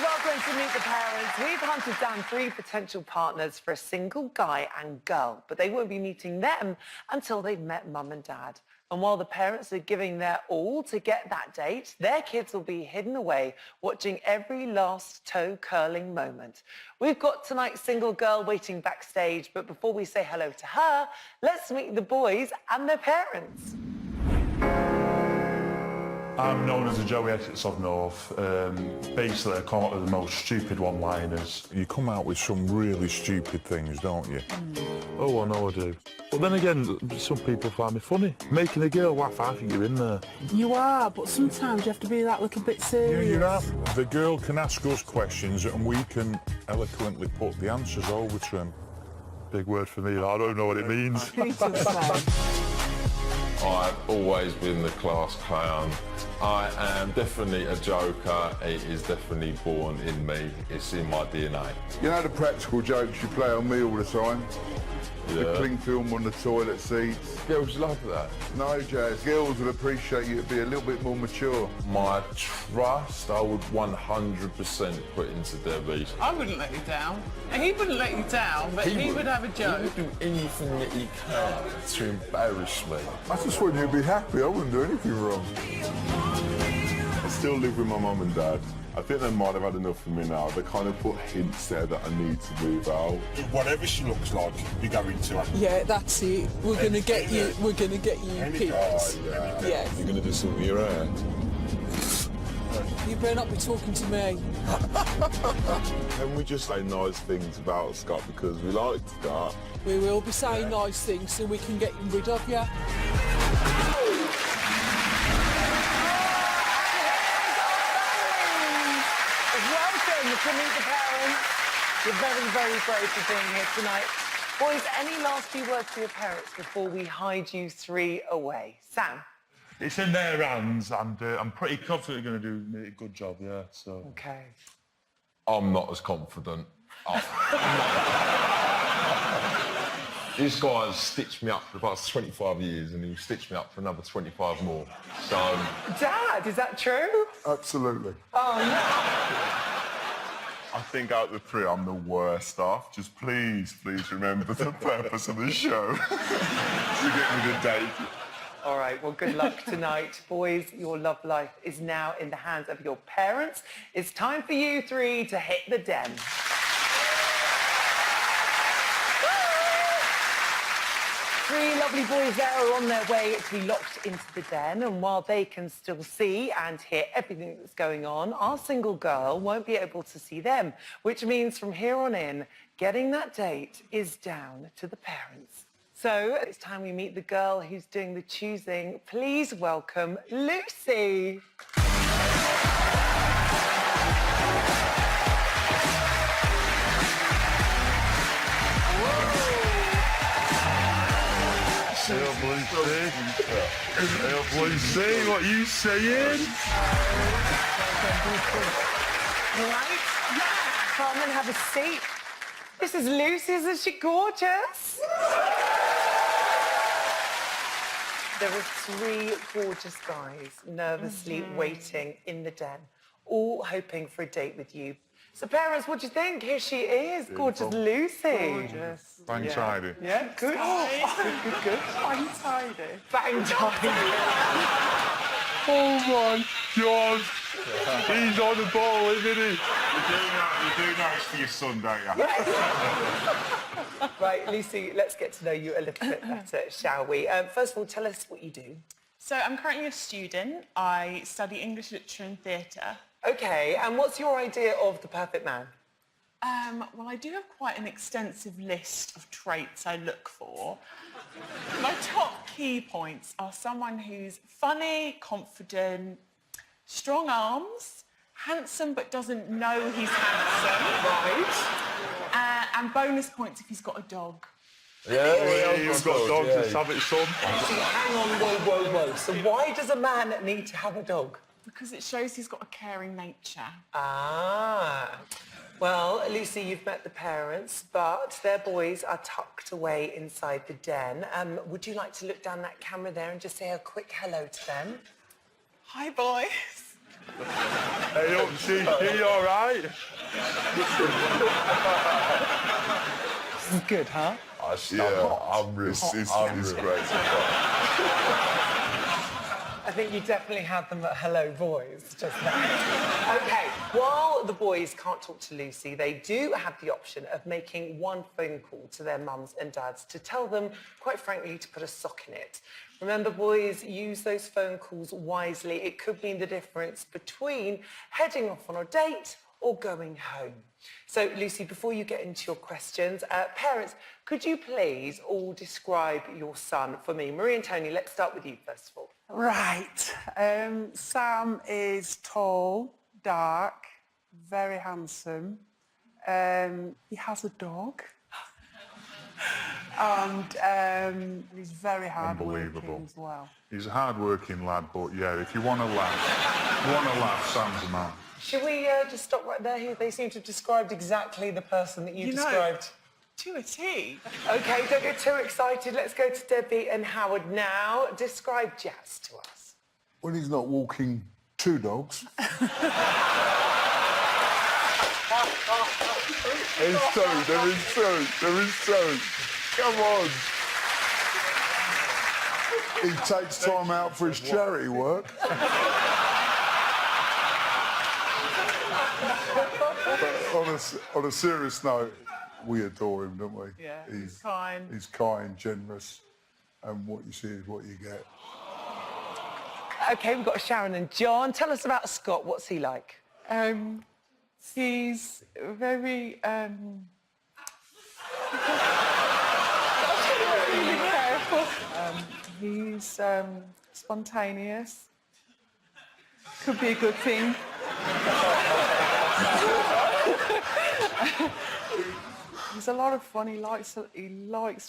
welcome to Meet the Parents. We've hunted down 3 potential partners for a single guy and girl, but they won't be meeting them until they've met Mum and Dad. And while the parents are giving their all to get that date, their kids will be hidden away, watching every last toe-curling moment. We've got tonight's single girl waiting backstage, but before we say hello to her, let's meet the boys and their parents. I'm known as the Joey Exits of North. Basically, I come up with the most stupid one-liners. You come out with some really stupid things, don't you? Oh, I know I do. But then again, some people find me funny. Making a girl laugh, I think you're in there. You are, but sometimes you have to be that little bit serious. Yeah, you have. The girl can ask us questions and we can eloquently put the answers over to him. Big word for me, I don't know what it means. I've always been the class clown. I am definitely a joker. It is definitely born in me. It's in my DNA. You know the practical jokes you play on me all the time? Yeah. The cling film on the toilet seats. Girls love that. No, Jazz, girls would appreciate you to be a little bit more mature. My trust, I would 100% put into Debbie. I wouldn't let you down. And he wouldn't let you down, but he would have a joke. He would do anything that he can to embarrass me. I just want you to be happy. I wouldn't do anything wrong. I still live with my mum and dad. I think they might have had enough of me now. They kind of put hints there that I need to move out. Whatever she looks like, you're going to her. Yeah, that's it. We're gonna get you. We're gonna get you picked. Yeah. You're going to do something with your hair? You better not be talking to me. Can we just say nice things about Scott because we like Scott? We will be saying nice things so we can get rid of you. To meet the parents. You're very, very brave for being here tonight. Boys, any last few words to your parents before we hide you 3 away? Sam? It's in their hands, and I'm pretty confident they're going to do a good job, yeah, so... OK. I'm not as confident. This guy has stitched me up for about 25 years and he'll stitch me up for another 25 more. So... Dad, is that true? Absolutely. Oh, no. I think out of the 3, I'm the worst off. Just please remember the purpose of the show. To get me the date. All right, well, good luck tonight. Boys, your love life is now in the hands of your parents. It's time for you 3 to hit the den. 3 lovely boys there are on their way to be locked into the den, and while they can still see and hear everything that's going on, our single girl won't be able to see them, which means from here on in, getting that date is down to the parents. So it's time we meet the girl who's doing the choosing. Please welcome Lucy. Lucy, what you saying? Right? Come and have a seat. This is Lucy, isn't she gorgeous? There are 3 gorgeous guys nervously waiting in the den, all hoping for a date with you. So, parents, what do you think? Here she is, gorgeous Lucy. Gorgeous. Bang tidy. Yeah, good. Good. Bang tidy. Bang tidy. Oh my God! He's on the ball, isn't he? You do know it's for your son, don't you? Right, Lucy, let's get to know you a little bit better, shall we? First of all, tell us what you do. So I'm currently a student. I study English literature and theatre. OK, and what's your idea of the perfect man? Well, I do have quite an extensive list of traits I look for. My top key points are someone who's funny, confident, strong arms, handsome but doesn't know he's handsome. Right. And bonus points if he's got a dog. Yeah, You've got dogs, let's have it, son. Actually, hang on, whoa. So why does a man need to have a dog? Because it shows he's got a caring nature. Ah. Well, Lucy, you've met the parents, but their boys are tucked away inside the den. Would you like to look down that camera there and just say a quick hello to them? Hi, boys. Hey, Upsy, you all right? This is good, huh? I'm real. It's great. I think you definitely had them at hello boys just now. Okay, while the boys can't talk to Lucy, they do have the option of making one phone call to their mums and dads to tell them, quite frankly, to put a sock in it. Remember, boys, use those phone calls wisely. It could mean the difference between heading off on a date or going home. So, Lucy, before you get into your questions, parents, could you please all describe your son for me? Marie and Tony, let's start with you first of all. Right. Sam is tall, dark, very handsome. He has a dog. And he's very hard-working as well. He's a hard-working lad, but yeah, if you want to laugh, Sam's a man. Should we just stop right there? They seem to have described exactly the person that you described. To a T. OK, don't get too excited. Let's go to Debbie and Howard now. Describe Jazz to us. When he's not walking two dogs. There's two. There is two. Come on. He takes time out for his charity work. But on a serious note, we adore him, don't we? Yeah, he's kind. He's kind, generous, and what you see is what you get. OK, we've got Sharon and John. Tell us about Scott. What's he like? He's very really careful. He's spontaneous. Could be a good thing. He's a lot of fun. He likes to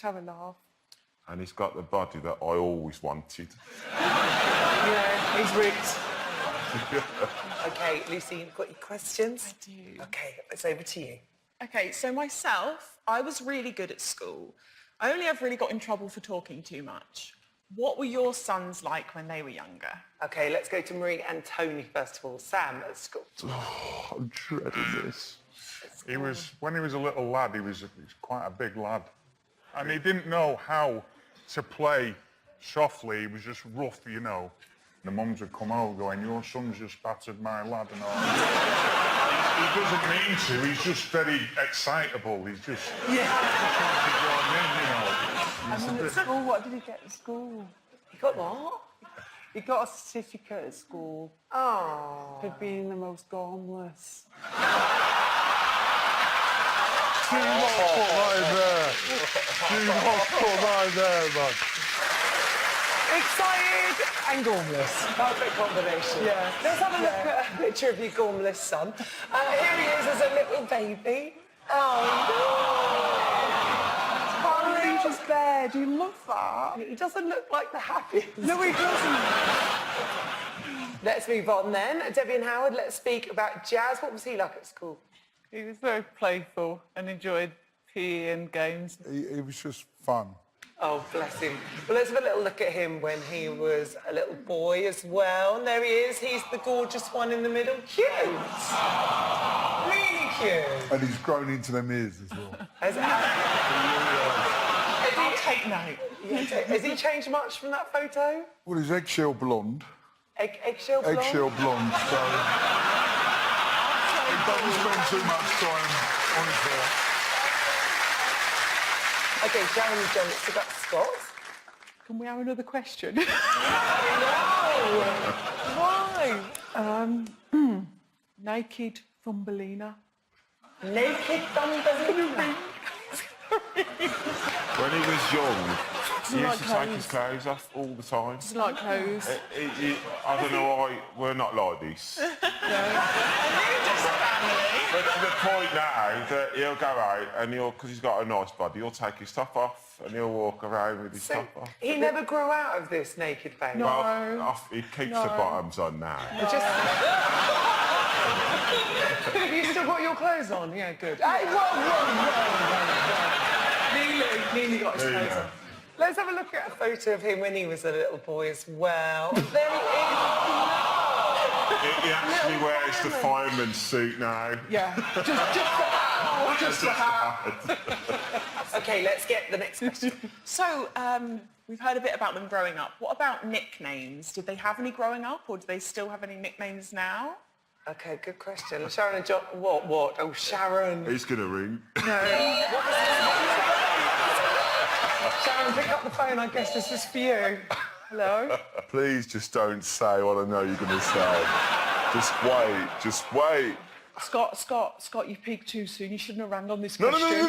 have a laugh. And he's got the body that I always wanted. Yeah, he's ripped. OK, Lucy, you've got your questions? I do. OK, it's over to you. OK, so myself, I was really good at school. I only ever really got in trouble for talking too much. What were your sons like when they were younger? OK, let's go to Marie and Tony first of all. Sam at school. Oh, I'm dreading this. When he was a little lad, he was quite a big lad. And he didn't know how to play softly. He was just rough, you know. The mums would come over going, your son's just battered my lad and all. He doesn't mean to, he's just very excitable. He's just... Yeah. And then at school, what did he get at school? You got what? He got a certificate at school. Oh. For being the most gormless. Do not put that in there. Do not put that in there, man. Excited and gormless. Perfect combination. Yeah. Let's have a look at a picture of your gormless son. Here he is as a little baby. Oh, Can't reach his bed. Do you love that? no. He doesn't look like the happiest. No, he doesn't. Let's move on then. Debbie and Howard, let's speak about Jazz. What was he like at school? He was very playful and enjoyed PE and games. He was just fun. Oh, bless him. Well, let's have a little look at him when he was a little boy as well. And there he is. He's the gorgeous one in the middle. Cute. Really cute. And he's grown into them ears as well. I'll take note. Has he changed much from that photo? Well, he's eggshell blonde. Eggshell blonde? Eggshell blonde, so... he doesn't spend too much time on his hair. OK, Sharon and John, let's look at Scott. Can we have another question? No! Why? Naked Thumbelina. Naked Thumbelina. When he was young, he used to take his clothes off all the time. It's like clothes. I don't know why we're not like this. But to the point now that he'll go out and because he's got a nice body, he'll take his top off and he'll walk around with his top off. He never grew out of this naked phase? No. Well, he keeps the bottoms on now. Have you still got your clothes on? Yeah, good. Hey, Nearly got his clothes on. Let's have a look at a photo of him when he was a little boy as well. There he is. He actually wears the fireman's suit now. Yeah, just a hat. Okay, let's get the next question. So, we've heard a bit about them growing up. What about nicknames? Did they have any growing up, or do they still have any nicknames now? Okay, good question. Sharon and John, what? Oh, Sharon. He's going to ring. Sharon, pick up the phone. I guess this is for you. Hello? Please just don't say what I know you're going to say. Just wait. Scott, you peaked too soon. You shouldn't have rang on this No, question. wait.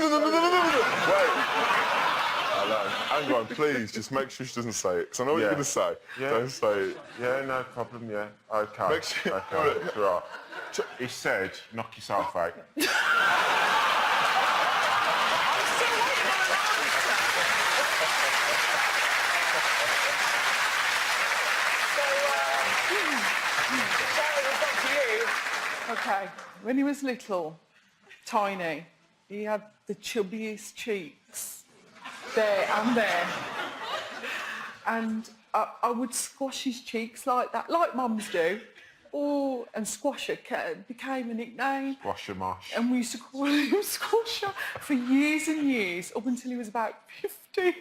Hello. Hang on, please, just make sure she doesn't say it. 'Cause I know what you're going to say. Yeah. Don't say it. Yeah, no problem, yeah. Okay. Make sure. Okay, right. He said, knock yourself out. Okay, when he was little, tiny, he had the chubbiest cheeks, there and there. And I would squash his cheeks like that, like mums do. Oh, and Squasher became a nickname. Squasher Mosh. And we used to call him Squasher for years and years, up until he was about 50.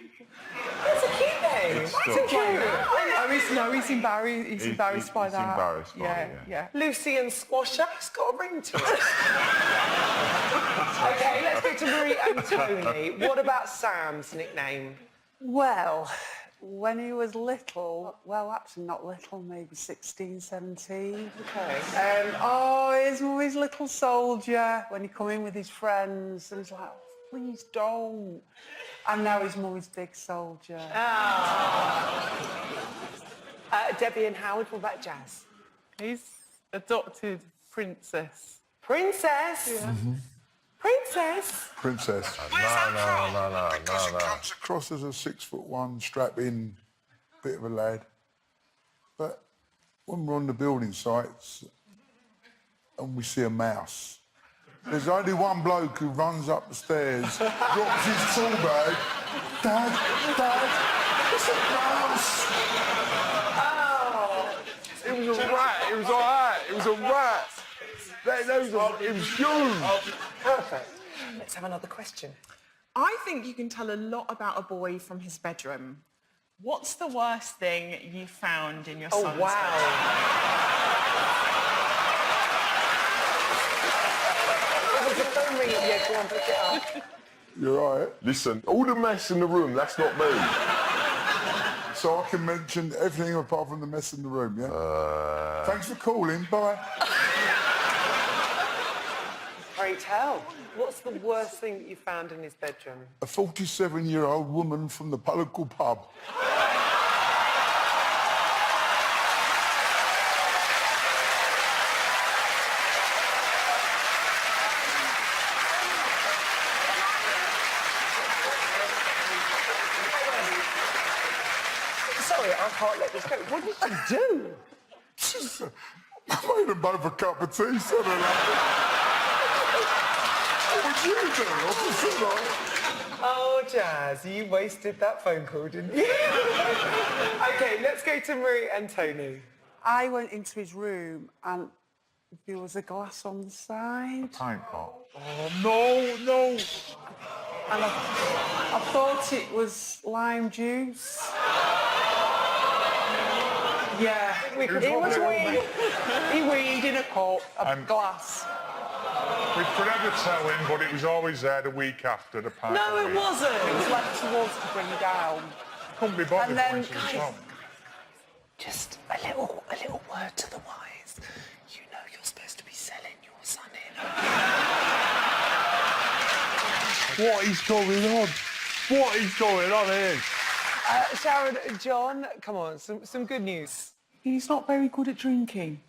That's a cute name. It's That's still- a cute. He's embarrassed. He's embarrassed by he's that. embarrassed by it, yeah. Lucy and Squasher, it's got a ring to it. Okay, let's go to Marie and Tony. What about Sam's nickname? Well, when he was little, well, actually not little, maybe 16, 17. Okay. He's always little soldier when he come in with his friends, and he's like, please don't. And now his mummy's big soldier. Debbie and Howard, what about Jazz? He's adopted Princess. Princess? Yeah. Princess? Princess. No. Comes across as a 6'1", strap-in, bit of a lad. But when we're on the building sites and we see a mouse, there's only one bloke who runs up the stairs, drops his tool bag. Dad, it's a mouse. Oh. It was a rat. It was all right. It was a rat. It was huge. Perfect. Let's have another question. I think you can tell a lot about a boy from his bedroom. What's the worst thing you found in your son's bedroom? There's a phone ringing. Yeah, go on, pick it up. You're all right. Listen, all the mess in the room, that's not me. So I can mention everything apart from the mess in the room, yeah? Thanks for calling. Bye. Pray tell. What's the worst thing that you found in his bedroom? A 47-year-old woman from the local pub. Sorry, I can't let this go. What did you do? I made them both a cup of tea, said What did you do? Oh, Jazz, you wasted that phone call, didn't you? Okay, let's go to Marie and Tony. I went into his room and there was a glass on the side. Pint pot. No. And I thought it was lime juice. Yeah, He was weed. he weed in a cup, a glass. We could never tell him, but it was always there the week after the pint. No, it wasn't. It was left towards to bring down. Couldn't be bothered And then, when she was home. Just a little word to the wise. You know you're supposed to be selling your son in. What is going on? What is going on here? Sharon, John, come on, some good news. He's not very good at drinking.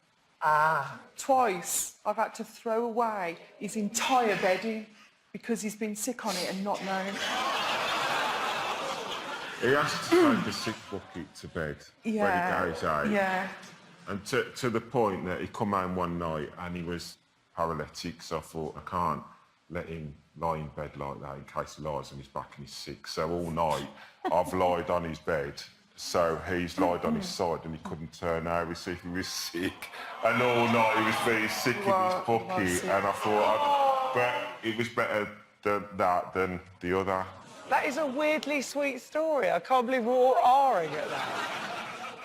Ah. Twice I've had to throw away his entire bedding because he's been sick on it and not known. He has to take a sick bucket to bed when he goes out. Yeah. And to the point that he come home one night and he was paralytic, so I thought, I can't let him lie in bed like that in case he lies on his back and he's sick. So all night I've lied on his bed So he's lied on his side and he couldn't turn over, so he was sick. And all night he was very sick in his bucket, and I thought, but it was better than that than the other. That is a weirdly sweet story. I can't believe we're all ahhing at that.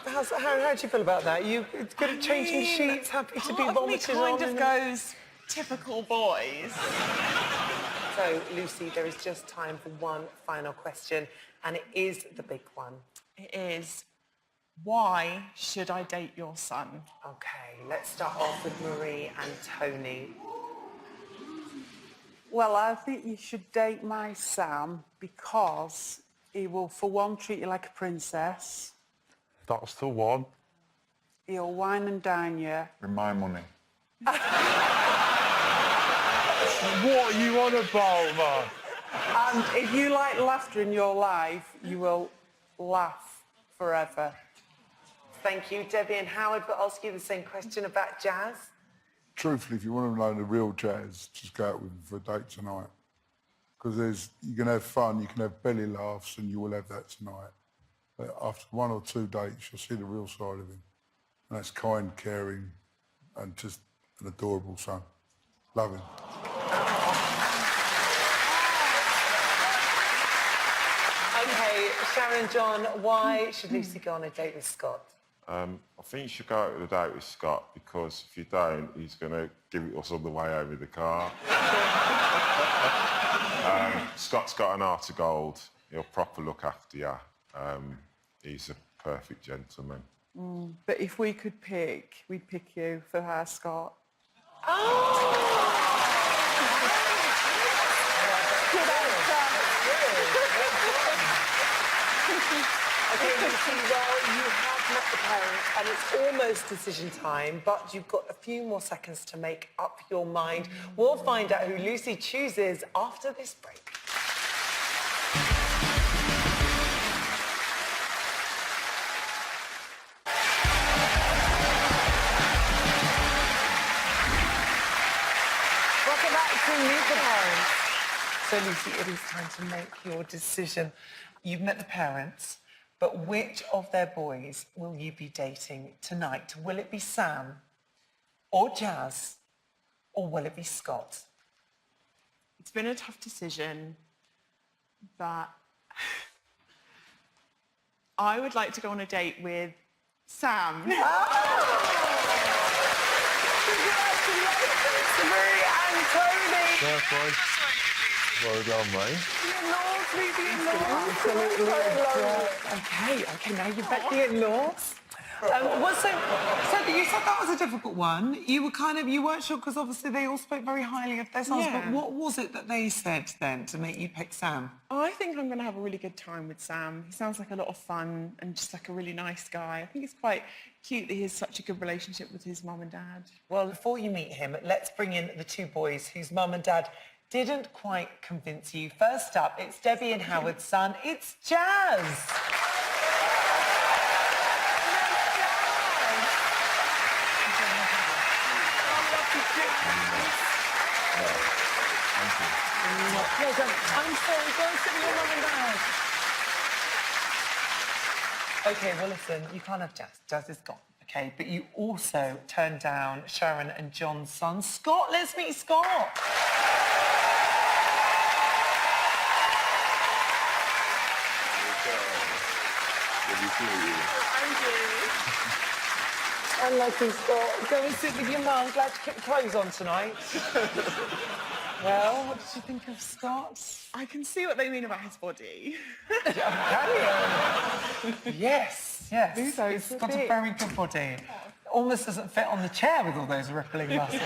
How do you feel about that? You good at changing sheets, happy to be vomited on? Part of me kind of goes, typical boys. So, Lucy, there is just time for one final question, and it is the big one. It is, why should I date your son? Okay, let's start off with Marie and Tony. Well, I think you should date my Sam because he will, for one, treat you like a princess. That's the one. He'll wine and dine you. With my money. What are you on about, man? And if you like laughter in your life, you will laugh forever. Thank you, Debbie and Howard, but I'll ask you the same question about Jazz. Truthfully, if you want to know the real jazz, just go out with him for a date tonight. Because you can have fun, you can have belly laughs, and you will have that tonight. But after 1 or 2 dates, you'll see the real side of him. And that's kind, caring, and just an adorable son. Love him. Okay, Sharon and John, why should Lucy go on a date with Scott? I think you should go out on a date with Scott, because if you don't, he's going to give it us on the way over the car. Scott's got an heart of gold. He'll proper look after you. He's a perfect gentleman. But if we could pick, we'd pick you for our Scott. Okay, Lucy, well, you have met the parents and it's almost decision time, but you've got a few more seconds to make up your mind. We'll find out who Lucy chooses after this break. Welcome back to Meet the Parents. So, Lucy, it is time to make your decision. You've met the parents, but which of their boys will you be dating tonight? Will it be Sam or Jazz, or will it be Scott? It's been a tough decision, but I would like to go on a date with Sam. Congratulations, Marie and Tony! Fair play. Well done, mate. Okay, now you've met the in-laws. So you said that was a difficult one. You weren't sure because obviously they all spoke very highly of their sons. Yeah. But what was it that they said then to make you pick Sam? I think I'm going to have a really good time with Sam. He sounds like a lot of fun and just like a really nice guy. I think it's quite cute that he has such a good relationship with his mum and dad. Well, before you meet him, let's bring in the two boys whose mum and dad didn't quite convince you. First up, it's Debbie and Howard's son. It's Jazz. I'm sorry, go and sit with your mum and dad. Okay, well listen, you can't have Jazz. Jazz is gone, okay? But you also turned down Sharon and John's son, Scott. Let's meet Scott. Unlucky Scott. Go and sit with your mum. Glad to keep clothes on tonight. Well, what did you think of Scott? I can see what they mean about his body. Yes. He's got a very good body. Almost doesn't fit on the chair with all those rippling muscles.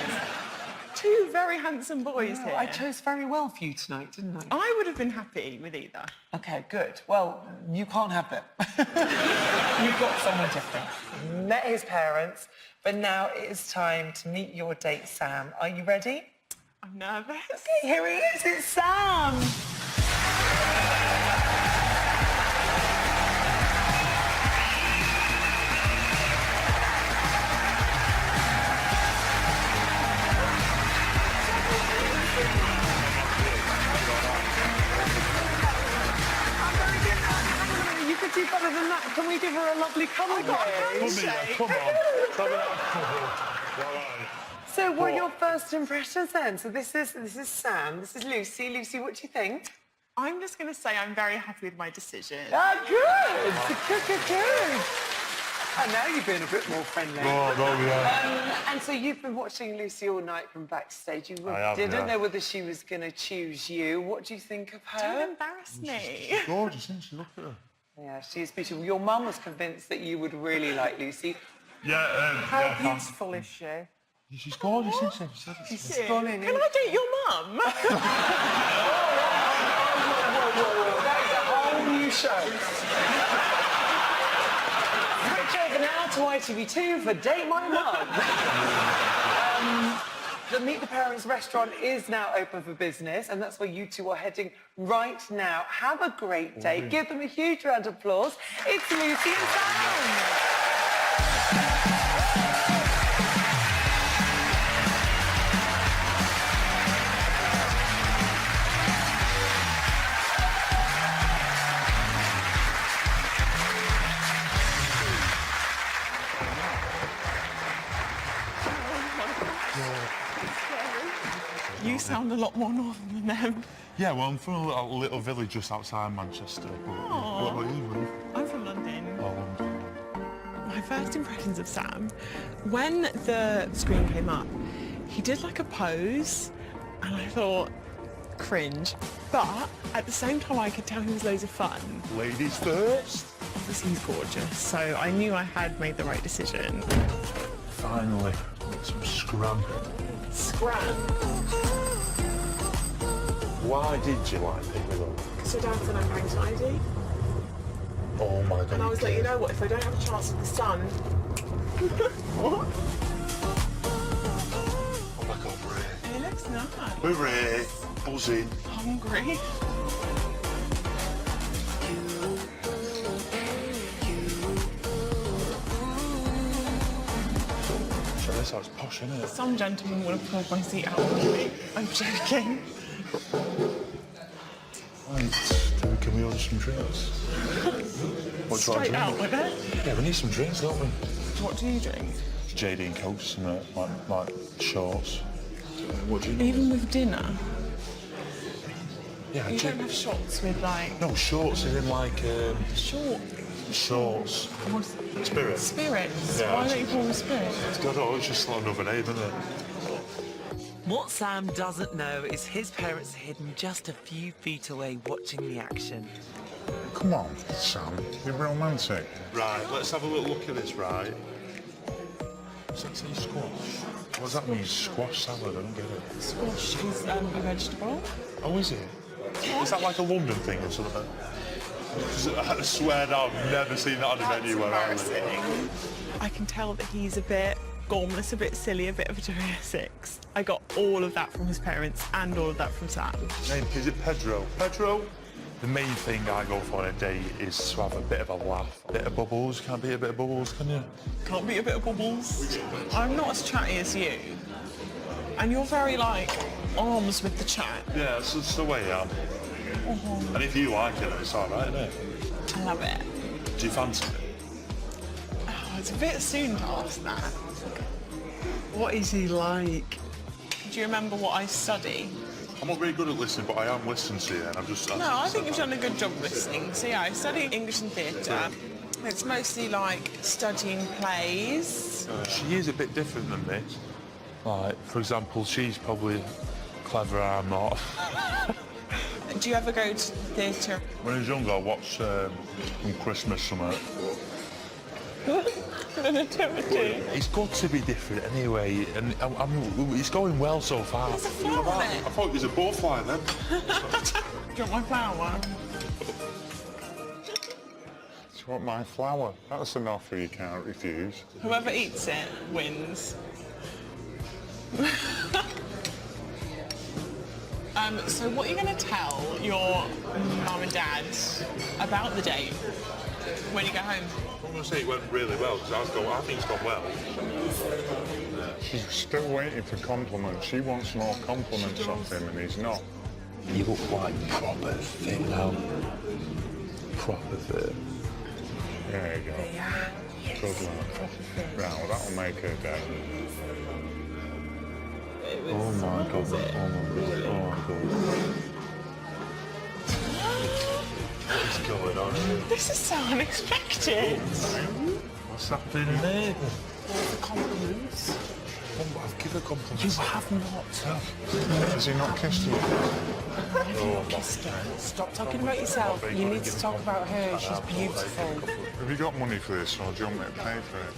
Two very handsome boys here. I chose very well for you tonight, didn't I? I would have been happy with either. Okay, good. Well, you can't have them. You've got someone different. You met his parents, but now it is time to meet your date, Sam. Are you ready? I'm nervous. Okay, here he is. It's Sam. You could do better than that. Can we give her a lovely cuddle? Come on. Let's have a nice cuddle. All right. So what are your first impressions then? So this is Sam, this is Lucy. Lucy, what do you think? I'm just going to say I'm very happy with my decision. Good. And now you're being a bit more friendly. And so you've been watching Lucy all night from backstage. You didn't know whether she was going to choose you. What do you think of her? Don't embarrass me. She's gorgeous, isn't she? Look at her. Yeah, she is beautiful. Your mum was convinced that you would really like Lucy. Yeah. How beautiful is she? She's gorgeous, isn't she? She's stunning. Can I date your mum? That is a whole new show. Switch over now to ITV2 for Date My Mum. The Meet the Parents restaurant is now open for business, and that's where you two are heading right now. Have a great day. Give them a huge round of applause. It's Lucy and Sam. You sound a lot more northern than them. Yeah, well, I'm from a little village just outside Manchester. What about you? I'm from London. Oh, London. My first impressions of Sam, when the screen came up, he did like a pose, and I thought, cringe. But at the same time, I could tell he was loads of fun. Ladies first. Obviously, he's gorgeous, so I knew I had made the right decision. Finally, some scrum. Scram. Why did you like picking up? Because your dad said I'm going to ID. Oh my God. And I was like, you know what, if I don't have a chance with the sun... What? Oh my God, Ray. It looks nice. We're Ray. Buzzing. Hungry. So this house posh, isn't it? Some gentleman would have pulled my seat out on me. I'm joking. Right, can we order some drinks? What do you Straight want out to with drink? it. Yeah, we need some drinks, don't we? What do you drink? JD and Coke, and like shorts. What do you Even with dinner? Yeah, You don't have shots with like... No, shorts is in like... Short? Shorts. Spirit. Spirits? Yeah, Why don't you call them spirits? I don't know, it's just like another name, isn't it? What Sam doesn't know is his parents are hidden just a few feet away watching the action. Come on, Sam. You're romantic. Right, let's have a little look at this, right? Does that say squash? What does that mean, squash salad? I don't get it. Squash is a vegetable. Oh, is it? Is that like a London thing or something? 'Cause I swear now, I've never seen that on a menu where I live. I can tell that he's a bit gormless, a bit silly, a bit of a 206. I got all of that from his parents and all of that from Sam. Name, is it Pedro? Pedro? The main thing I go for on a date is to have a bit of a laugh. A bit of bubbles. Can't beat a bit of bubbles, can you? Can't be a bit of bubbles. I'm not as chatty as you. And you're very, like, arms with the chat. Yeah, that's the way I am. And if you like it, it's all right, isn't it? I love it. Do you fancy it? Oh, it's a bit soon to ask that. What is he like? Do you remember what I study? I'm not very good at listening, but I am listening to you, and I'm just... No, I think you've done a good job listening. So yeah, I study English and theatre. It's mostly like studying plays. She is a bit different than me. Like, for example, she's probably clever and I'm not. Do you ever go to theatre? When I was younger, I watched some Christmas something. It's good to be different anyway, and it's going well so far. There's a flower on it. I thought it was a butterfly then. Do you want my flower? Do you want my flower? That's an offer you can't refuse. Whoever eats it wins. So what are you going to tell your mum and dad about the date when you go home? I'm going to say it went really well, because I think it's gone well. She's still waiting for compliments. She wants more compliments off him, and he's not. You look like proper fit now. Proper fit. There you go. Yeah. Good luck. Right, well, that'll make her day. Oh my God. Oh my God. What's going on here? This is so unexpected. What's happening there? The compliments. I've given compliments. You have not. Has he not kissed you? Stop talking about yourself. You need to talk about her. She's beautiful. Have you got money for this, or do you want me to pay for it?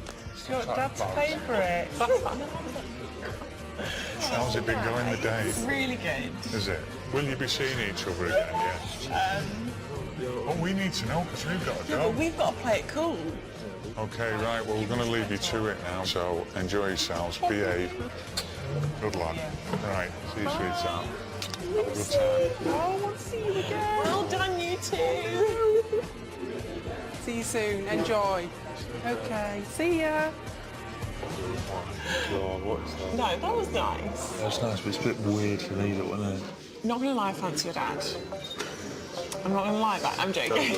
Do you want Dad to pay for it? How's it been going the day? Really good. Is it? Will you be seeing each other again, yeah? Oh, we need to know, because we've got to Yeah, go. but we've got to play it cool. Okay, right, well, we're going to leave you to it now, so enjoy yourselves, behave. Good lad. Right, see you, sweetheart. Have a good time. Oh, I want to see you again. Well done, you two. See you soon. Enjoy. Okay, see ya. God, what is that? No, that was nice. That's nice, but it's a bit weird for me, that when I... Not gonna lie, I fancy your dad. I'm not gonna lie about it, I'm joking.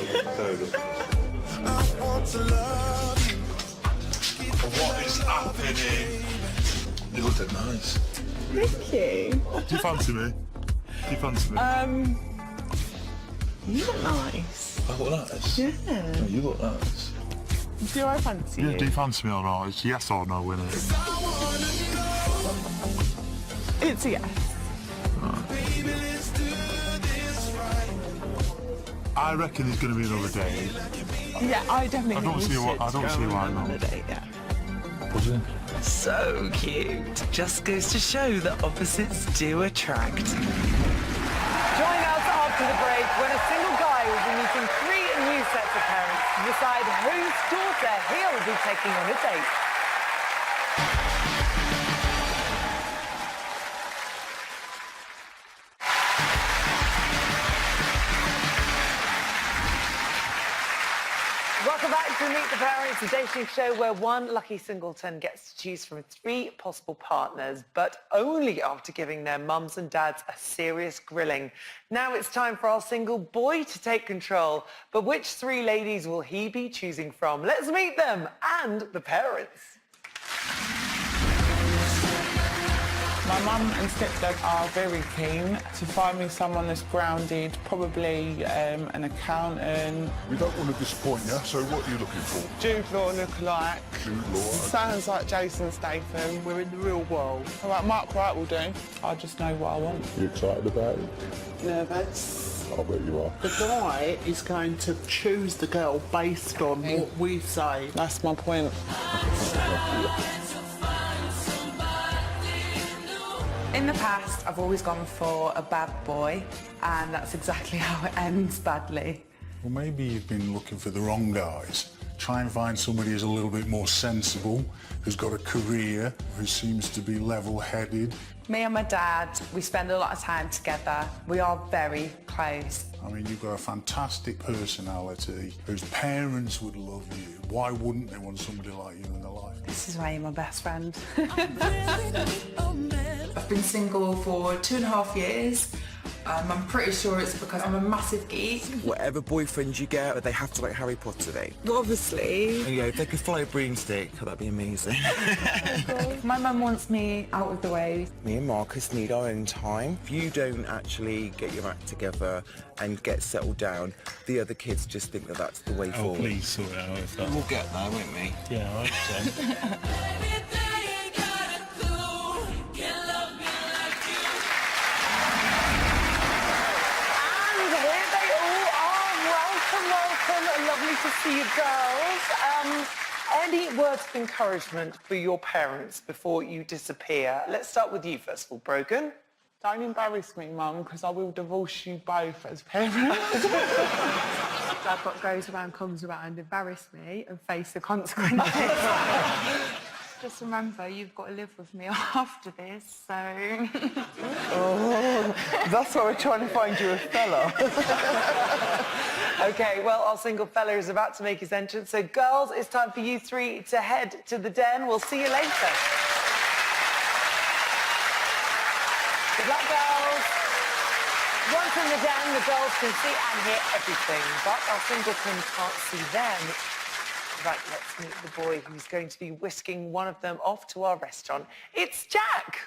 What is happening? You look dead nice. Thank you. Do you fancy me? Do you fancy me? You look nice. I look nice? Yeah. No, you look nice. Do I fancy you? Yeah, do you fancy me or not? It's yes or no, isn't it? It's a yes. I reckon there's going to be another day. Yeah, I definitely I don't think see we why- I should don't go see why on not. a date, yeah. Buzzing. So cute. Just goes to show that opposites do attract. Join us after the break when a single guy will be meeting 3 new sets of parents to decide whose daughter he'll be taking on a date. Welcome back to Meet the Parents, a dating show where one lucky singleton gets to choose from 3 possible partners, but only after giving their mums and dads a serious grilling. Now it's time for our single boy to take control. But which 3 ladies will he be choosing from? Let's meet them and the parents. My mum and stepdad are very keen to find me someone that's grounded, probably an accountant. We don't want to disappoint you, so what are you looking for? Jude Law lookalike. Jude Law. Sounds like Jason Statham. We're in the real world. All right, Mark Wright will do. I just know what I want. You excited about it? Nervous. I bet you are. The guy is going to choose the girl based on what we say. That's my point. In the past, I've always gone for a bad boy, and that's exactly how it ends badly. Well, maybe you've been looking for the wrong guys. Try and find somebody who's a little bit more sensible, who's got a career, who seems to be level-headed. Me and my dad, we spend a lot of time together. We are very close. I mean, you've got a fantastic personality, whose parents would love you. Why wouldn't they want somebody like you in their life? This is why you're my best friend. I've been single for 2.5 years. I'm pretty sure it's because I'm a massive geek. Whatever boyfriend you get, they have to like Harry Potter, they. Obviously. And, if they could fly a broomstick, that'd be amazing. My mum wants me out of the way. Me and Marcus need our own time. If you don't actually get your act together and get settled down, the other kids just think that that's the way forward. Please sort it out if that... We'll get there, won't we? Yeah, I hope so. Lovely to see you girls. Any words of encouragement for your parents before you disappear? Let's start with you first of all, Brogan. Don't embarrass me, Mum, because I will divorce you both as parents. Dad, what goes around comes around. Embarrass me and face the consequences. Just remember, you've got to live with me after this, so... Oh, that's why we're trying to find you a fella. OK, well, our single fella is about to make his entrance. So, girls, it's time for you 3 to head to the den. We'll see you later. Good luck, girls. Once in the den, the girls can see and hear everything, but our singletons can't see them. Right, let's meet the boy who's going to be whisking one of them off to our restaurant. It's Jack.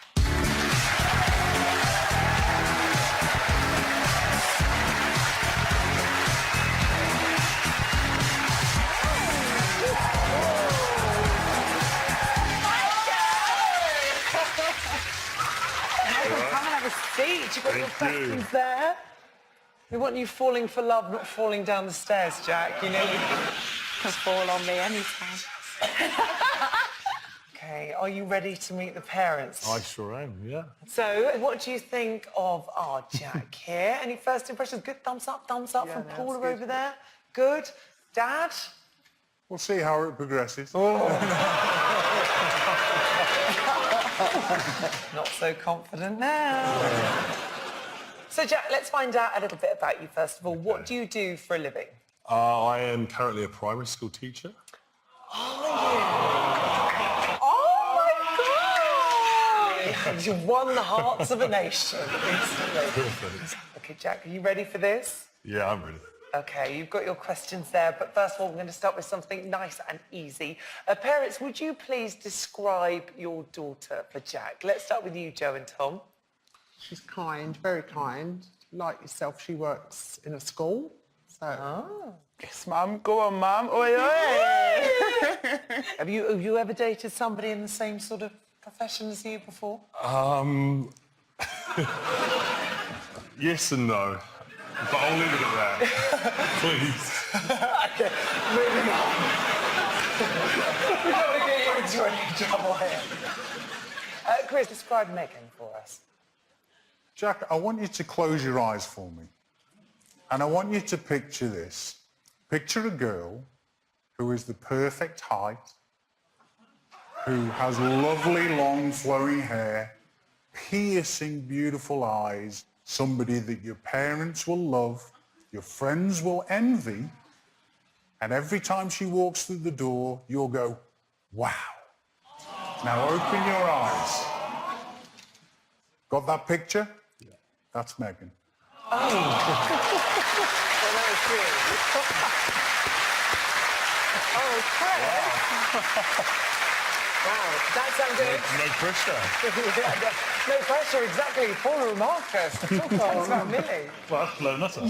Come and have a seat. You've got your questions there. We want you falling for love, not falling down the stairs, Jack. You know, you Can fall on me anytime. Okay, are you ready to meet the parents? I sure am, yeah. So, what do you think of our Jack here? Any first impressions? Good thumbs up from Paula over there. Good. Dad? We'll see how it progresses. Not so confident now. So, Jack, let's find out a little bit about you, first of all. What do you do for a living? I am currently a primary school teacher. Oh, my God! You won the hearts of a nation. Okay, Jack, are you ready for this? Yeah, I'm ready. Okay, you've got your questions there, but first of all, we're going to start with something nice and easy. Parents, would you please describe your daughter for Jack? Let's start with you, Joe and Tom. She's kind, very kind. Like yourself, she works in a school. So. Yes, Mum. Go on, Mum. Oi, oi. Have you ever dated somebody in the same sort of profession as you before? Yes and no. But I'll leave it at that. Please. Okay, moving on. We don't want to get you into any trouble here. Chris, describe Megan for us. Jack, I want you to close your eyes for me. And I want you to picture this. Picture a girl who is the perfect height, who has lovely, long, flowing hair, piercing, beautiful eyes, somebody that your parents will love, your friends will envy, and every time she walks through the door, you'll go, wow. Now open your eyes. Got that picture? Yeah. That's Megan. Oh. Well, that was good. Oh, Chris. Wow, that sounds good. No pressure. No pressure, exactly. Paula and Marcus. Talk about Millie. Well, that's blown us out.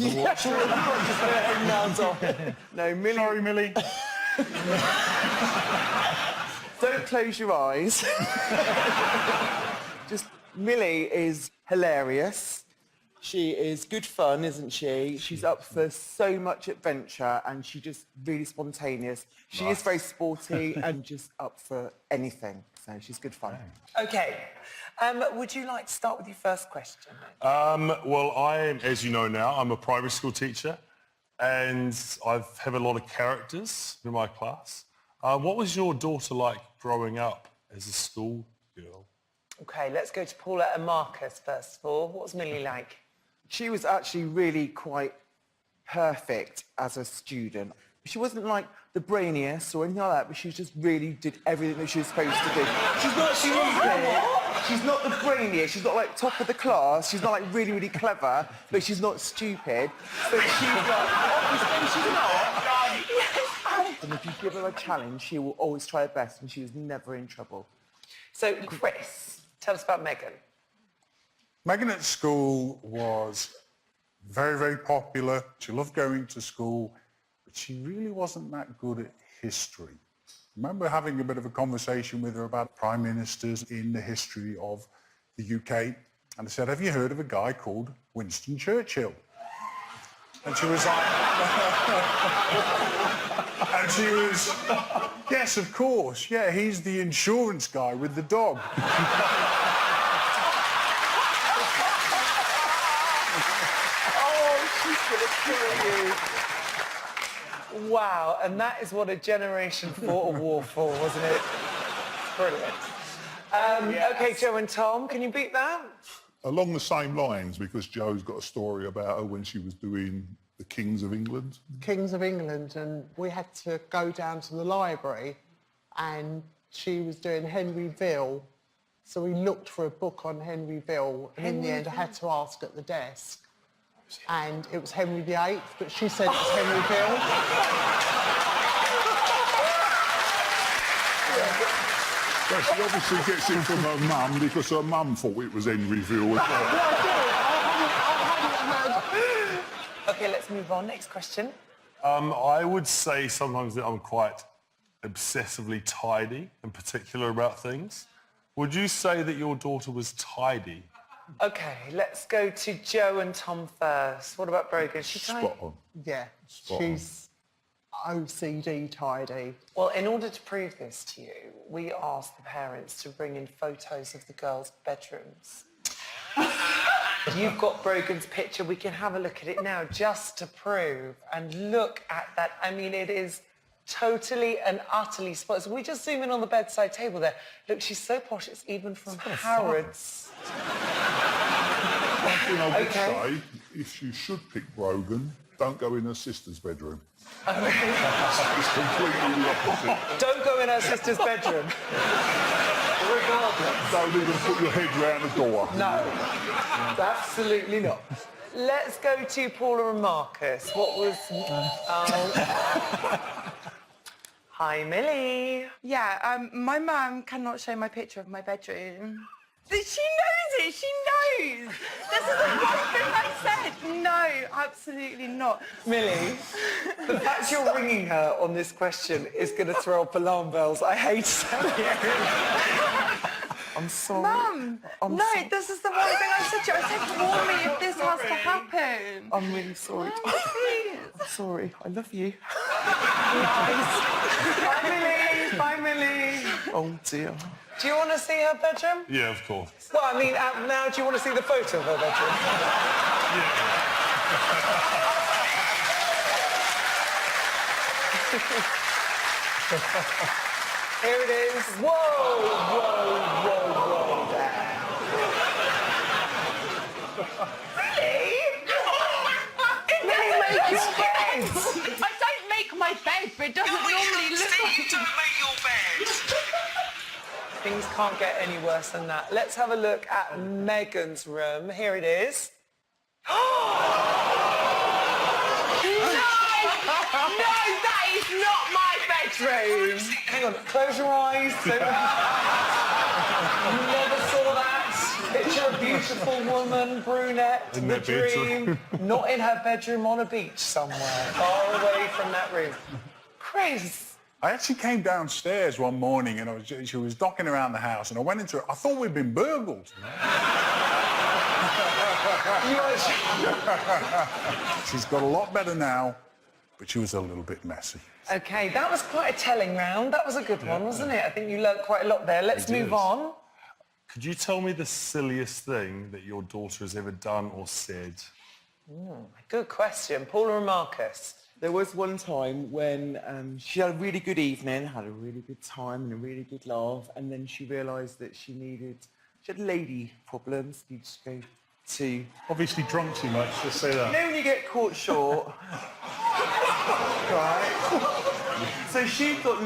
No, Millie. Sorry, Millie. Don't close your eyes. Just, Millie is hilarious. She is good fun, isn't she? She's up for so much adventure and she's just really spontaneous. She is very sporty and just up for anything. So she's good fun. Okay. Would you like to start with your first question? Well, I am, as you know now, I'm a primary school teacher and I have a lot of characters in my class. What was your daughter like growing up as a school girl? Okay, let's go to Paula and Marcus first of all. What was Millie like? She was actually really quite perfect as a student. She wasn't like the brainiest or anything like that, but she just really did everything that she was supposed to do. She's not stupid. She's not the brainiest. She's not like top of the class. She's not like really, really clever, but she's not stupid. But she's like, obviously she's not. And if you give her a challenge, she will always try her best and she was never in trouble. So, Chris, tell us about Megan. Megan at school was very, very popular. She loved going to school, but she really wasn't that good at history. I remember having a bit of a conversation with her about prime ministers in the history of the UK. And I said, have you heard of a guy called Winston Churchill? And she was like... and she was, yes, of course. Yeah, he's the insurance guy with the dog. Wow, and that is what a generation fought a war for, wasn't it? Brilliant. Okay, Joe and Tom, can you beat that? Along the same lines, because Joe's got a story about her when she was doing the Kings of England. Kings of England, and we had to go down to the library and she was doing Henry Ville. So we looked for a book on Henry Ville and in the end I had to ask at the desk. And it was Henry VIII, but she said it was Henry Ville. But she obviously gets it from her mum because her mum thought it was Henryville as well. OK, let's move on. Next question. I would say sometimes that I'm quite obsessively tidy and particular about things. Would you say that your daughter was tidy? OK, let's go to Joe and Tom first. What about Brogan? Spot on. Yeah, she's OCD tidy. Well, in order to prove this to you, we asked the parents to bring in photos of the girls' bedrooms. You've got Brogan's picture. We can have a look at it now just to prove. And look at that. I mean, it is totally and utterly spotless. So we just zoom in on the bedside table there. Look, she's so posh, it's even from Harrods. One thing I would say, if you should pick Brogan, don't go in her sister's bedroom. It's completely the opposite. Don't go in her sister's bedroom. Regardless. Don't even put your head round the door. No, absolutely not. Let's go to Paula and Marcus. What was... Hi, Millie. Yeah, my mum cannot show my picture of my bedroom. She knows it, she knows! This is the one thing I said. No, absolutely not. Millie, the fact you're ringing her on this question is going to throw up alarm bells. I hate saying it. I'm sorry. Mum, no, this is the one thing I said to you. I said, warn me if this has to happen. I'm really sorry. I'm sorry. I love you. Bye, Millie. Bye, Millie. Oh, dear. Do you want to see her bedroom? Yeah, of course. Well, I mean, now do you want to see the photo of her bedroom? Here it is. Whoa, whoa, whoa, whoa, there. Really? Millie, make your bed! I don't make my bed, but it doesn't normally look like... Don't make your bed! Things can't get any worse than that. Let's have a look at Megan's room. Here it is. No, that is not my bedroom. Hang on, close your eyes. You never saw that. Picture a beautiful woman, brunette, In the their bedroom. dream. Not in her bedroom, on a beach somewhere, far away from that room. Chris. I actually came downstairs one morning and she was knocking around the house and I went into it. I thought we'd been burgled. She's got a lot better now, but she was a little bit messy. OK, that was quite a telling round. That was a good one, wasn't it? I think you learnt quite a lot there. Let's move on. Could you tell me the silliest thing that your daughter has ever done or said? Good question. Paula and Marcus. There was one time when she had a really good evening, had a really good time and a really good laugh, and then she realised that she had lady problems, needed to go to... Obviously drunk too much, just say that. You know when you get caught short? Right? So she thought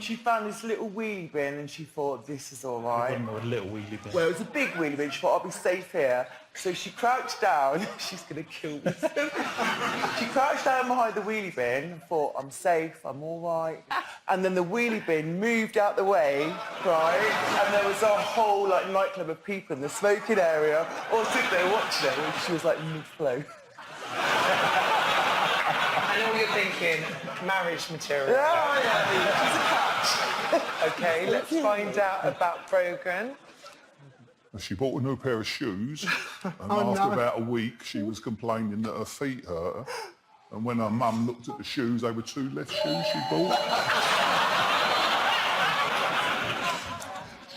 she found this little wheelie bin and she thought, this is all right. A little wheelie bin. Well, it was a big wheelie bin. She thought, I'll be safe here. So she crouched down. She's going to kill me. She crouched down behind the wheelie bin and thought, I'm safe, I'm all right. And then the wheelie bin moved out the way, right? And there was a whole nightclub of people in the smoking area all sitting there watching it. And she was like mid-flow. I know what you're thinking. Marriage material. Yeah, she's a catch. OK, let's find out about Brogan. She bought a new pair of shoes and after about a week she was complaining that her feet hurt her. And when her mum looked at the shoes, they were 2 left shoes she bought.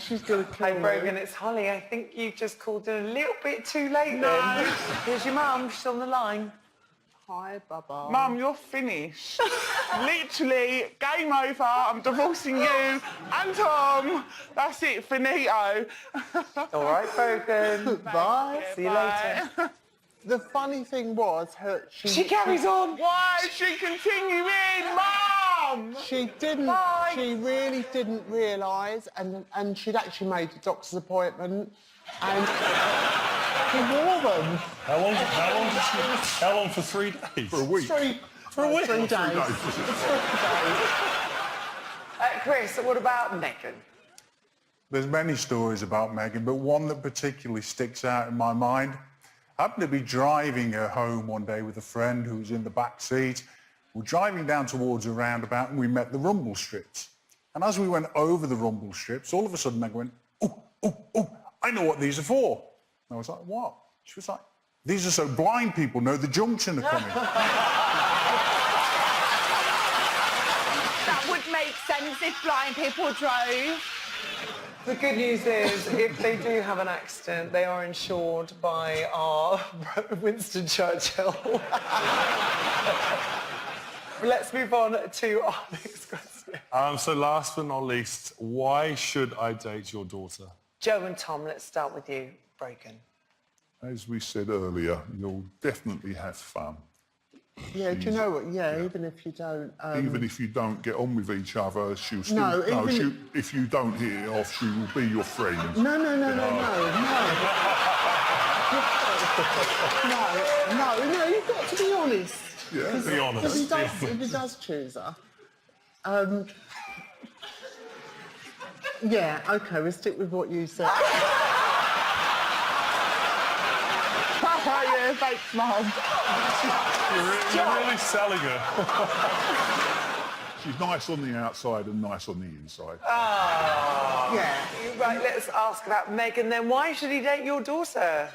She's going to kill me. Hi, Brogan, it's Holly. I think you just called in a little bit too late then. Here's your mum. She's on the line. Hi, Bubba. Mum, you're finished. Literally, game over. I'm divorcing you and Tom. That's it, finito. All right, Brogan. Bye. See you later. The funny thing was, she carries on. Why is she continuing, Mum? She didn't. Bye. She really didn't realise, and she'd actually made a doctor's appointment, and she wore them. How long for 3 days? For a week. For a week. 3 days. Chris, what about Megan? There's many stories about Megan, but one that particularly sticks out in my mind. I happened to be driving her home one day with a friend who was in the back seat. We're driving down towards a roundabout and we met the rumble strips. And as we went over the rumble strips, all of a sudden Megan went, "Oh, oh, oh, I know what these are for." And I was like, "What?" She was like, "These are so blind people know the junction are coming." That would make sense if blind people drove. The good news is, if they do have an accident, they are insured by our Winston Churchill. Let's move on to our next question. So last but not least, why should I date your daughter? Joe and Tom, let's start with you. Brogan. As we said earlier, you'll definitely have fun. Yeah, do you know what? Yeah, even if you don't... Even if you don't get on with each other, she'll still... No, if you don't hit it off, she will be your friend. No. No, you've got to be honest. Yeah, be honest. If he does choose her... yeah, OK, we'll stick with what you said. Yeah, thanks, Mum. You're really selling her. She's nice on the outside and nice on the inside. Yeah. Right, let's ask about Megan then. Why should he date your daughter?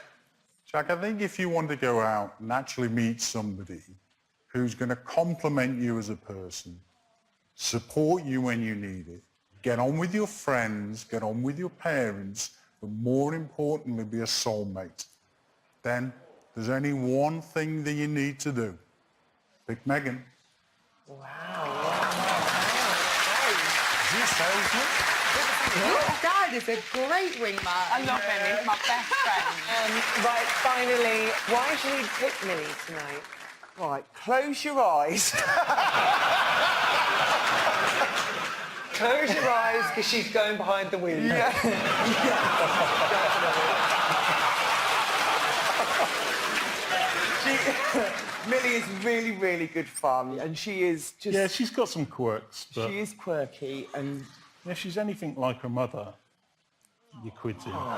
Jack, I think if you want to go out and actually meet somebody who's going to compliment you as a person, support you when you need it, get on with your friends, get on with your parents, but more importantly, be a soulmate, then there's only one thing that you need to do. Pick Megan. Wow. Is he a salesman? Your dad is a great wingman. I love him. He's my best friend. Right, finally, why should we pick Millie tonight? Right, close your eyes. Close your eyes, because she's going behind the wheel. Yeah. Millie is really, really good fun, and she is just... Yeah, she's got some quirks, but She is quirky, and... if she's anything like her mother, you're quitting. OK, well,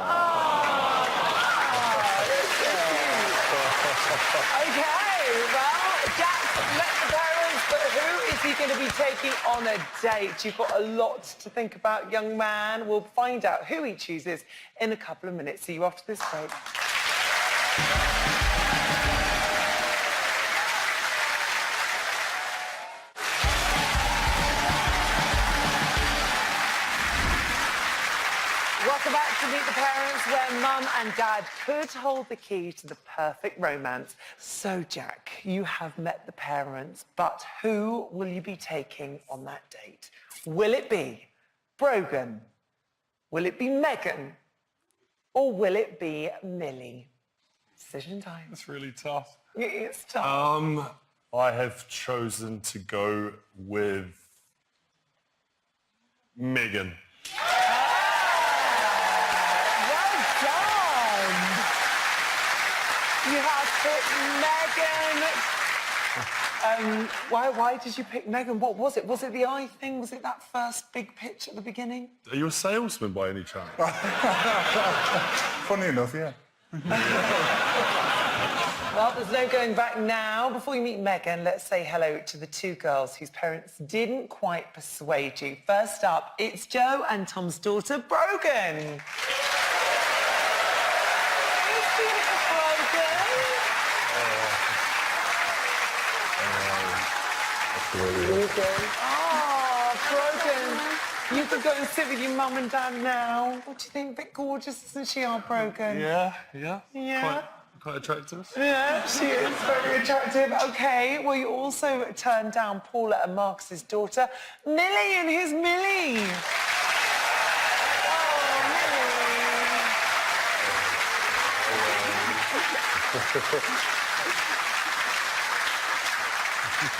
Jack, let the parents, but who is he going to be taking on a date? You've got a lot to think about, young man. We'll find out who he chooses in a couple of minutes. See you after this break. Welcome back to Meet the Parents, where Mum and Dad could hold the key to the perfect romance. So, Jack, you have met the parents, but who will you be taking on that date? Will it be Brogan? Will it be Megan? Or will it be Millie? Decision time. That's really tough. It's tough. I have chosen to go with Megan. You have picked Megan. Why did you pick Megan? What was it? Was it the eye thing? Was it that first big pitch at the beginning? Are you a salesman by any chance? Funny enough, yeah. Well, there's no going back now. Before you meet Megan, let's say hello to the two girls whose parents didn't quite persuade you. First up, it's Joe and Tom's daughter, Brogan. Oh, Brogan. You could go and sit with your mum and dad now. What do you think? A bit gorgeous, isn't she, our Brogan? Yeah. Yeah. Quite attractive. Yeah, she is very attractive. OK, well, you also turned down Paula and Marcus's daughter, Millie, and here's Millie. Oh, Millie.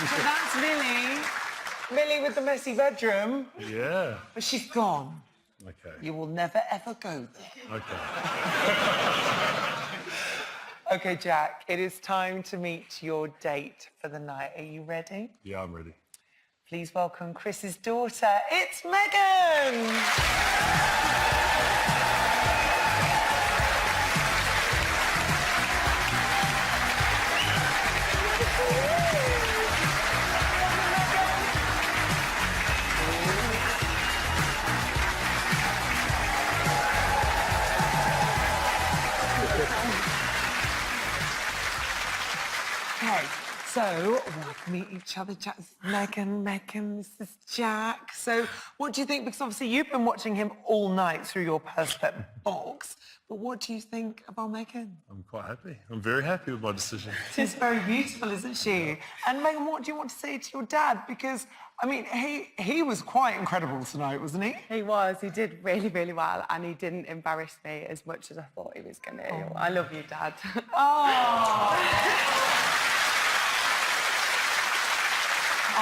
So that's Millie. Millie with the messy bedroom. Yeah. But she's gone. Okay. You will never, ever go there. Okay. OK, Jack, it is time to meet your date for the night. Are you ready? Yeah, I'm ready. Please welcome Chris's daughter. It's Megan! Okay, so we'll meet each other. Jack, this is Megan, this is Jack. So what do you think? Because obviously you've been watching him all night through your Perspex box. But what do you think about Megan? I'm quite happy. I'm very happy with my decision. She's very beautiful, isn't she? And Megan, what do you want to say to your dad? Because, I mean, he was quite incredible tonight, wasn't he? He was. He did really, really well, and he didn't embarrass me as much as I thought he was going to. Oh. I love you, Dad. Oh!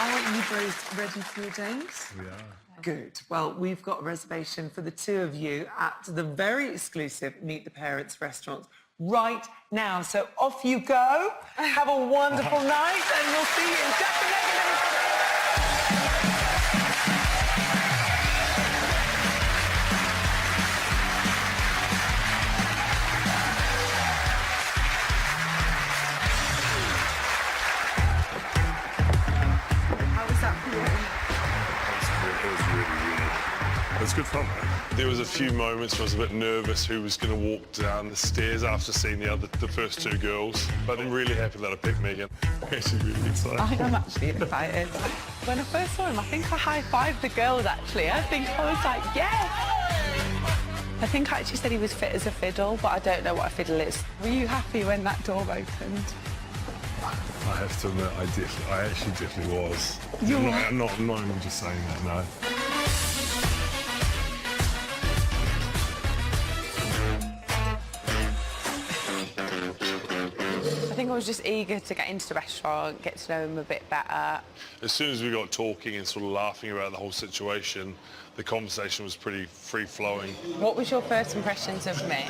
Are you both ready for your dates? We are. Good. Well, we've got a reservation for the two of you at the very exclusive Meet the Parents restaurant right now. So off you go. Have a wonderful night, and we'll see you in Jack and Megan, everybody. It was good fun, though. There was a few moments where I was a bit nervous who was going to walk down the stairs after seeing the first two girls. But I'm really happy that I picked Megan. I'm actually really excited. I am actually excited. When I first saw him, I think I high-fived the girls, actually. I think I was like, yes! I think I actually said he was fit as a fiddle, but I don't know what a fiddle is. Were you happy when that door opened? I have to admit, I actually definitely was. You were? I'm not even just saying that, no. I think I was just eager to get into the restaurant, get to know him a bit better. As soon as we got talking and sort of laughing about the whole situation, the conversation was pretty free-flowing. What was your first impressions of me?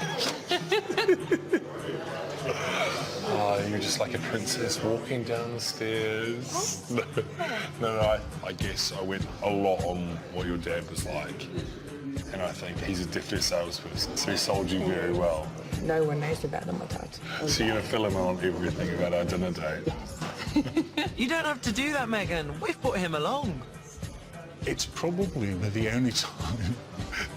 Oh, you're just like a princess walking down the stairs. No, I guess I went a lot on what your dad was like. And I think he's a definite salesperson, so he sold you very well. No one knows me better than my dad. So you're going to fill him on everything about our dinner date? You don't have to do that, Megan. We've put him along. It's probably the only time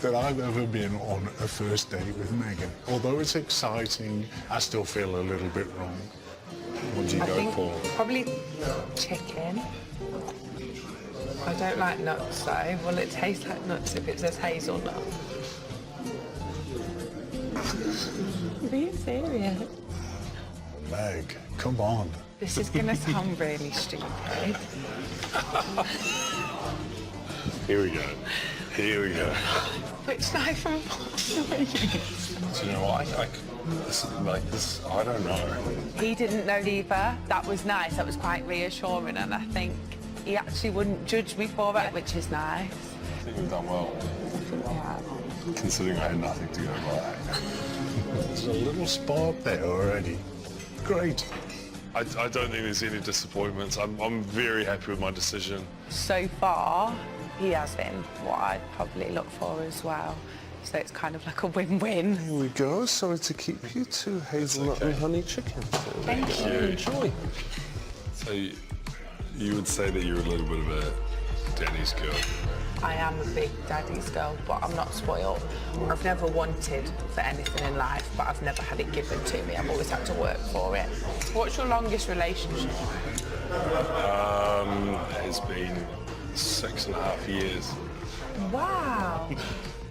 that I've ever been on a first date with Megan. Although it's exciting, I still feel a little bit wrong. What do you go for? Probably chicken. I don't like nuts though. Well, it tastes like nuts if it says hazelnut. Are you serious? Meg, come on. This is going to sound really stupid. Here we go. Here we go. Which knife am I? Do you know what? I don't know. He didn't know either. That was nice. That was quite reassuring, and I think he actually wouldn't judge me for it, which is nice. I think we've done well. Yeah. Considering I had nothing to go by. There's a little spark there already. Great. I don't think there's any disappointments. I'm very happy with my decision. So far, he has been what I'd probably look for as well. So it's kind of like a win-win. Here we go. Sorry to keep you to hazelnut and honey chicken. Thank you. Enjoy. So you would say that you're a little bit of a daddy's girl? I am a big daddy's girl, but I'm not spoiled. I've never wanted for anything in life, but I've never had it given to me. I've always had to work for it. What's your longest relationship? It's been 6.5 years. Wow.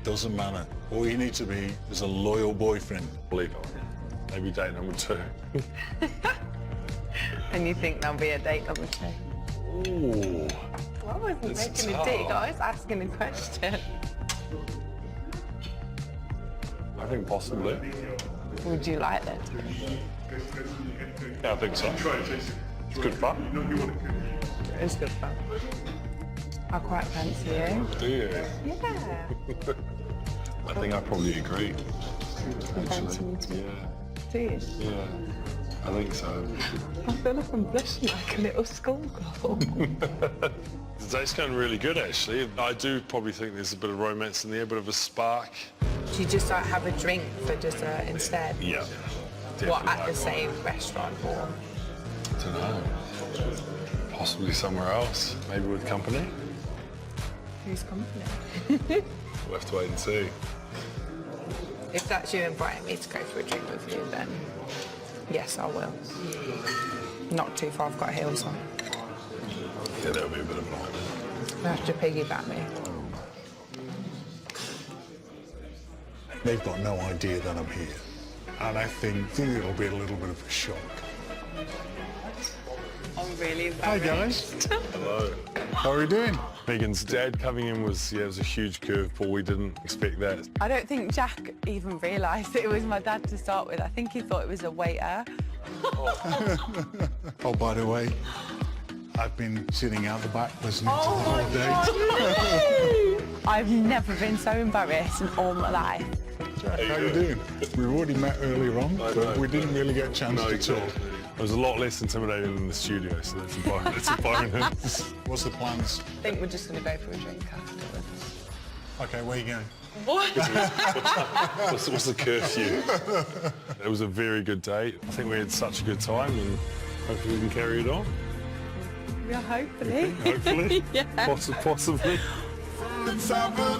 Doesn't matter. All you need to be is a loyal boyfriend. Believe it. Maybe date number 2. And you think there'll be a date number 2? Ooh. I wasn't making a dig, I was asking a question. I think possibly. Would you like that? Yeah, I think so. It's good fun. It is good fun. I quite fancy you. Do you? Yeah. I think I probably agree. You fancy me too? Yeah. Do you? Yeah. I think so. I feel like I'm blushing like a little schoolgirl. The date's going really good, actually. I do probably think there's a bit of romance in there, a bit of a spark. Do you just like have a drink for dessert instead? Yeah. What, at definitely. the same restaurant or? I don't know. Possibly somewhere else. Maybe with company. Whose company? We'll have to wait and see. If that's you inviting me to go for a drink with you, then yes, I will. Not too far, I've got heels on. Yeah, that'll be a bit of a nightmare. You have to piggyback me. They've got no idea that I'm here. And I think it'll be a little bit of a shock. I'm really embarrassed. Hi, guys. Hello. How are you doing? Megan's dad coming in was, it was a huge curveball. We didn't expect that. I don't think Jack even realised that it was my dad to start with. I think he thought it was a waiter. Oh, by the way, I've been sitting out the back listening to the whole day. I've never been so embarrassed in all my life. Jack, how you doing? We already met earlier on, but we didn't really get a chance to talk. It was a lot less intimidating in the studio, so that's a bonus. What's the plans? I think we're just going to go for a drink afterwards. Okay, where are you going? What? What's the curfew? It was a very good date. I think we had such a good time, and hopefully we can carry it on. Yeah, hopefully. Hopefully. Yeah. Possibly. In the photo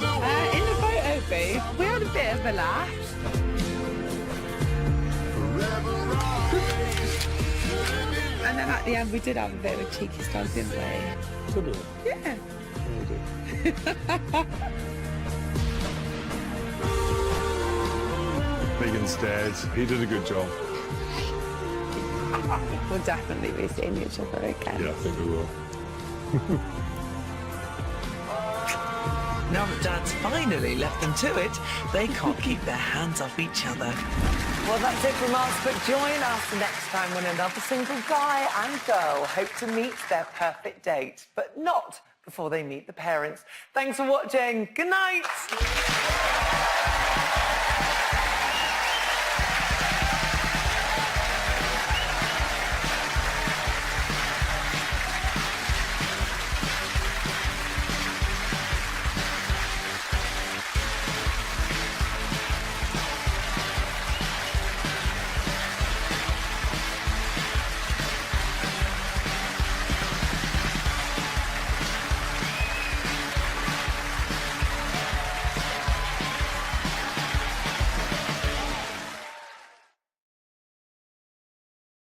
booth, we had a bit of a laugh. And then at the end, we did have a bit of a cheeky stance, didn't we? Did we? Yeah. Megan's dad, he did a good job. We'll definitely be seeing each other again. Yeah, I think we will. Now that Dad's finally left them to it, they can't keep their hands off each other. Well, that's it from us, but join us next time when another single guy and girl hope to meet their perfect date, but not before they meet the parents. Thanks for watching. Good night.